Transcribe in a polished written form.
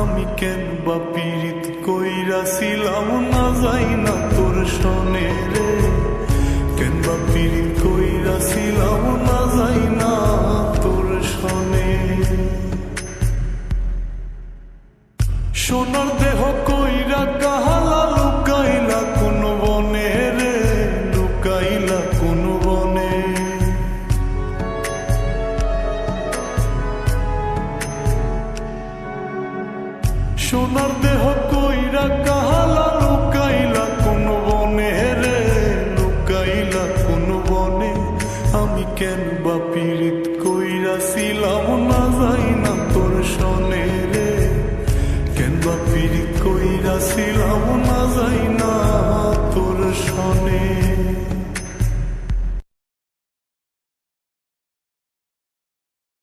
আমি কেন বা পীড়িত কইরাছিলাম না যাই না তোর শোনে রে, কেন বা পীড়িত কইরাছিলাম না যাই না তোর শোনে। সোনার দেহ কইরা কাহালা লুকাইলা কোন বনে রে, লুকাইলা কোন বনে। সোনার দেহ কইরা কাহালা লুকাইলা কোন বনে রে, লুকাইলা কোন বনে। আমি কেন বা পীড়িত কইরাছিলাম না যাই না তোর শোনে রে, কেন বা পীড়িত কইরাছিলাম না যাই না তোর শোনে।